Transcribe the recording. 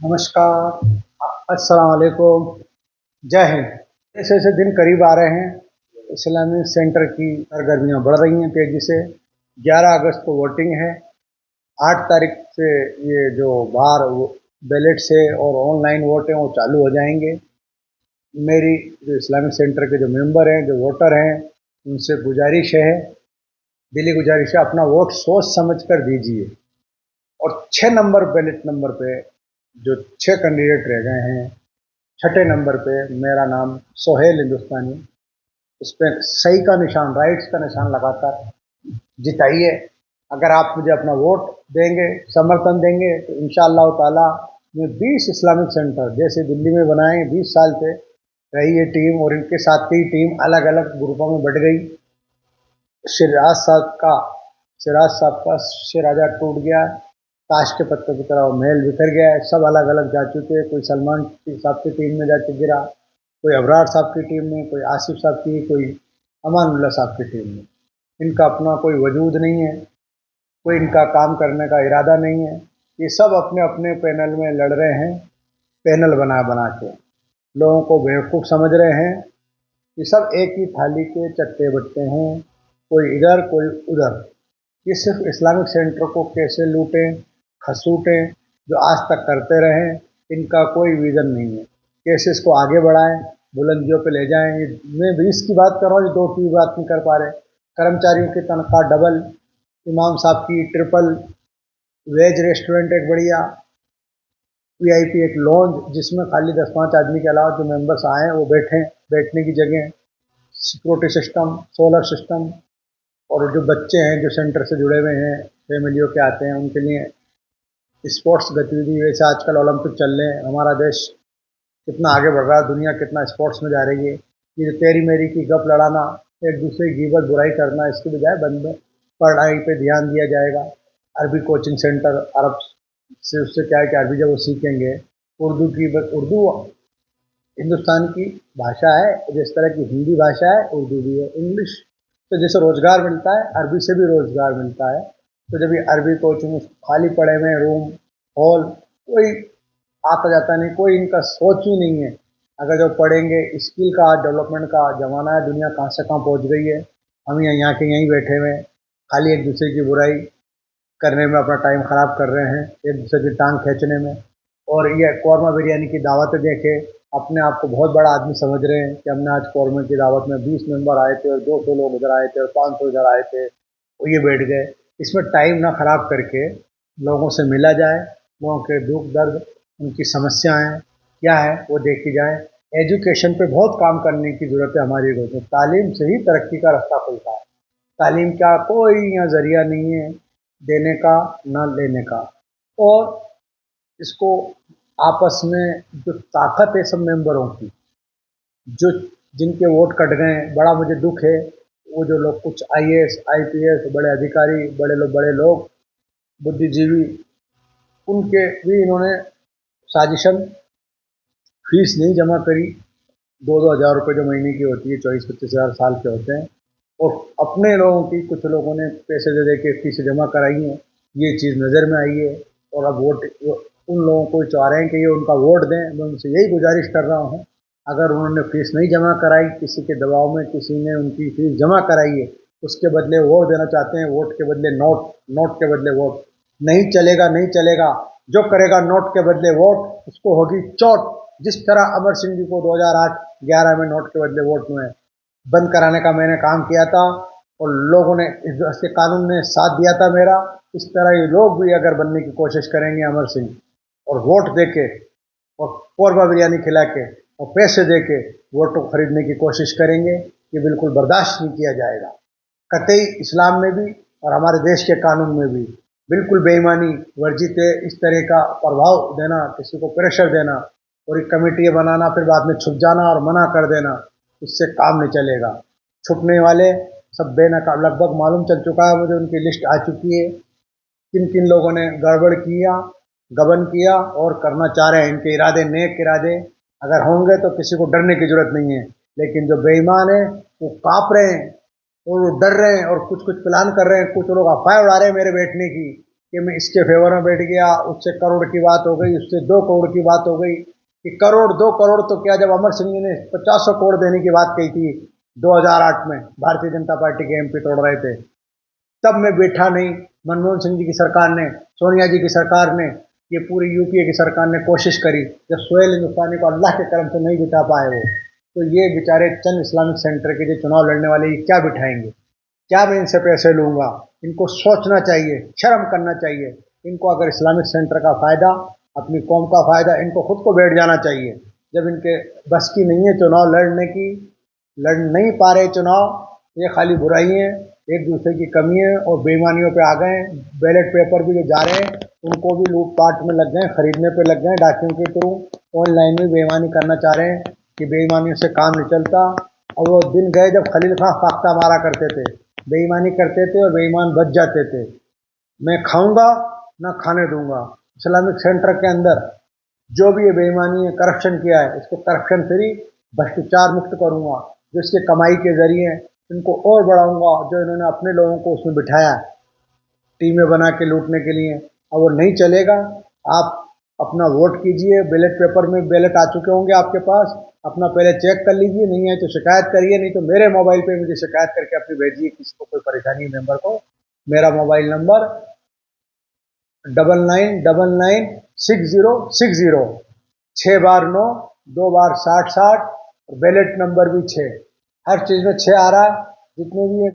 नमस्कार, अस्सलाम वालेकुम, जय हिंद। जैसे जैसे दिन करीब आ रहे हैं, इस्लामिक सेंटर की सरगर्मियाँ बढ़ रही हैं तेज़ी से। 11 अगस्त को वोटिंग है। 8 तारीख से ये जो बाहर बैलेट से और ऑनलाइन वोट हैं वो चालू हो जाएंगे। मेरी जो इस्लामिक सेंटर के जो मेंबर हैं, जो वोटर हैं, उनसे गुजारिश है, दिली गुजारिश है, अपना वोट सोच समझ कर दीजिए। और 6 नंबर बैलेट नंबर पे जो 6 कैंडिडेट रह गए हैं, छठे नंबर पे मेरा नाम सोहेल हिंदुस्तानी, उस पर सही का निशान, राइट्स का निशान लगाकर जिताइए। अगर आप मुझे अपना वोट देंगे, समर्थन देंगे, तो इंशाअल्लाह ताला मैं 20 इस्लामिक सेंटर जैसे दिल्ली में बनाए 20 साल से रही ये टीम, और इनके साथ की टीम अलग अलग ग्रुपों में बढ़ गई। सिराज साहब का सिराज साहब का शिराजा टूट गया, ताश के पत्तों की तरह महल बिखर गया है। सब अलग अलग जा चुके हैं। कोई सलमान साहब की टीम में जाके गिरा, कोई अबरार साहब की टीम में, कोई आसिफ साहब की, कोई अमानुल्लाह साहब की टीम में। इनका अपना कोई वजूद नहीं है, कोई इनका काम करने का इरादा नहीं है। ये सब अपने अपने पैनल में लड़ रहे हैं, पैनल बना बना के लोगों को बेवकूफ़ समझ रहे हैं। ये सब एक ही थाली के चट्टे बट्टे हैं, कोई इधर कोई उधर। ये सिर्फ इस्लामिक सेंटर को कैसे लूटें, खसूटें, जो आज तक करते रहें, इनका कोई विज़न नहीं है। कैसे इसको आगे बढ़ाएं, बुलंदियों पे ले जाएं। मैं 20 की बात कर रहा हूँ, ये 2 की बात नहीं कर पा रहे। कर्मचारियों की तनख्वाह डबल, इमाम साहब की ट्रिपल, वेज रेस्टोरेंट एक बढ़िया, वीआईपी एक लॉन्ज जिसमें खाली 10-5 आदमी के अलावा जो मेंबर्स आए हैं वो बैठें, बैठने की जगह, सिक्योरिटी सिस्टम, सोलर सिस्टम। और जो बच्चे हैं जो सेंटर से जुड़े हुए हैं, फैमिलियों के आते हैं, उनके लिए स्पोर्ट्स गतिविधि, वैसे आजकल ओलंपिक चल रहे हैं, हमारा देश कितना आगे बढ़ रहा है, दुनिया कितना स्पोर्ट्स में जा रही है। ये जो तेरी मेरी की गप लड़ाना, एक दूसरे की गीबत बुराई करना, इसके बजाय बंद में पढ़ाई पे ध्यान दिया जाएगा। अरबी कोचिंग सेंटर, अरब से उससे क्या है कि अरबी जब वो सीखेंगे, उर्दू हिंदुस्तान की भाषा है, जिस तरह की हिंदी भाषा है उर्दू भी है। इंग्लिश तो जैसे रोज़गार मिलता है, अरबी से भी रोज़गार मिलता है। तो जब ये अरबी कोचिंग खाली पड़े हुए रूम, हॉल, कोई आता जाता नहीं, कोई इनका सोच ही नहीं है। अगर जो पढ़ेंगे, स्किल का डेवलपमेंट का ज़माना है, दुनिया कहाँ से कहाँ पहुँच गई है। हम यहाँ के यहीं बैठे हुए हैं, खाली एक दूसरे की बुराई करने में अपना टाइम ख़राब कर रहे हैं, एक दूसरे की टांग खींचने में। और ये कौरमा बिरयानी की दावतें देखे अपने आप को बहुत बड़ा आदमी समझ रहे हैं कि हमने आज कौरमे की दावत में 20 मेंबर आए थे और 200 लोग इधर आए थे और 500 इधर आए थे, और ये बैठ गए। इसमें टाइम ना ख़राब करके लोगों से मिला जाए, लोगों के दुख दर्द, उनकी समस्याएं क्या है वो देखी जाए। एजुकेशन पे बहुत काम करने की ज़रूरत है हमारी रोज़ में। तालीम से ही तरक्की का रास्ता खुलता है। तालीम का कोई यहाँ ज़रिया नहीं है देने का, ना लेने का। और इसको आपस में जो ताकत है सब मेंबरों की, जो जिनके वोट कट गए हैं, बड़ा मुझे दुख है। वो जो लोग कुछ आईएएस आईपीएस बड़े अधिकारी, बड़े लोग बुद्धिजीवी, उनके भी इन्होंने साजिशन फीस नहीं जमा करी। 2-2 हज़ार रुपये जो महीने की होती है, 24-25 हज़ार साल के होते हैं, और अपने लोगों की कुछ लोगों ने पैसे दे दे के फीस जमा कराई हैं। ये चीज़ नज़र में आई है। और अब वोट उन लोगों को चाह रहे हैं कि ये उनका वोट दें। मैं उनसे यही गुजारिश कर रहा हूँ, अगर उन्होंने फीस नहीं जमा कराई, किसी के दबाव में किसी ने उनकी फीस जमा कराई है, उसके बदले वोट देना चाहते हैं, वोट के बदले नोट, नोट के बदले वोट, नहीं चलेगा, नहीं चलेगा। जो करेगा नोट के बदले वोट, उसको होगी चोट। जिस तरह अमर सिंह जी को 2008-11 में नोट के बदले वोट में बंद कराने का मैंने काम किया था, और लोगों ने इसके कानून ने साथ दिया था मेरा, इस तरह ये लोग भी अगर बनने की कोशिश करेंगे अमर सिंह, और वोट दे के और कौरमा बिरयानी खिला के और पैसे दे के वोट को खरीदने की कोशिश करेंगे, ये बिल्कुल बर्दाश्त नहीं किया जाएगा। कतई इस्लाम में भी और हमारे देश के कानून में भी बिल्कुल बेईमानी वर्जित है। इस तरह का प्रभाव देना, किसी को प्रेशर देना और एक कमेटी बनाना, फिर बाद में छुप जाना और मना कर देना, इससे काम नहीं चलेगा। छुपने वाले सब बेनकाब, लगभग मालूम चल चुका है मुझे, उनकी लिस्ट आ चुकी है, किन किन लोगों ने गड़बड़ किया, गबन किया और करना चाह रहे हैं। इनके इरादे नेक इरादे अगर होंगे तो किसी को डरने की जरूरत नहीं है। लेकिन जो बेईमान है वो काँप रहे हैं और वो डर रहे हैं और कुछ कुछ प्लान कर रहे हैं। कुछ लोग अफवाह उड़ा रहे हैं मेरे बैठने की, कि मैं इसके फेवर में बैठ गया, उससे करोड़ की बात हो गई, उससे 2 करोड़ की बात हो गई कि करोड़ 2 करोड़ तो क्या, जब अमर सिंह जी ने 50 करोड़ देने की बात कही थी 2008 में, भारतीय जनता पार्टी के एमपी तोड़ रहे थे, तब मैं बैठा नहीं। मनमोहन सिंह जी की सरकार ने, सोनिया जी की सरकार ने, ये पूरी यूपीए की सरकार ने कोशिश करी, जब सोहेल हिंदुस्तानी को अल्लाह के करम से नहीं बिठा पाए वो, तो ये बेचारे चंद इस्लामिक सेंटर के जो चुनाव लड़ने वाले, ये क्या बिठाएंगे? क्या मैं इनसे पैसे लूंगा? इनको सोचना चाहिए, शर्म करना चाहिए। इनको अगर इस्लामिक सेंटर का फायदा, अपनी कौम का फायदा, इनको खुद को बैठ जाना चाहिए। जब इनके बस की नहीं है चुनाव लड़ने की, लड़ नहीं पा रहे चुनाव, ये खाली बुराई है, एक दूसरे की कमी है और बेईमानियों पे आ गए। बैलेट पेपर भी जो जा रहे हैं उनको भी लूटपाट में लग गए, खरीदने पे लग गए, डाकियों के थ्रू ऑनलाइन में बेईमानी करना चाह रहे हैं कि बेईमानियों से काम नहीं चलता। और वो दिन गए जब खलील खां फाख्ता मारा करते थे, बेईमानी करते थे और बेईमान बच जाते थे। मैं खाऊंगा ना खाने दूंगा। इस्लामिक सेंटर के अंदर जो भी ये बेईमानी है, करप्शन किया है, इसको करप्शन फ्री, भ्रष्टाचार मुक्त करूंगा। जो इसके कमाई के जरिए इनको और बढ़ाऊंगा, जो इन्होंने अपने लोगों को उसमें बिठाया टीमें बना के लूटने के लिए, अब वो नहीं चलेगा। आप अपना वोट कीजिए, बैलेट पेपर में बैलेट आ चुके होंगे आपके पास, अपना पहले चेक कर लीजिए, नहीं है तो शिकायत करिए, नहीं तो मेरे मोबाइल पे मुझे शिकायत करके अपनी भेजिए, किसी को कोई परेशानी है मेंबर को। मेरा मोबाइल नंबर 99996060, 6 बार 9, 2 बार 6060, और बैलेट नंबर भी 6, हर चीज़ में 6 आ रहा है जितने भी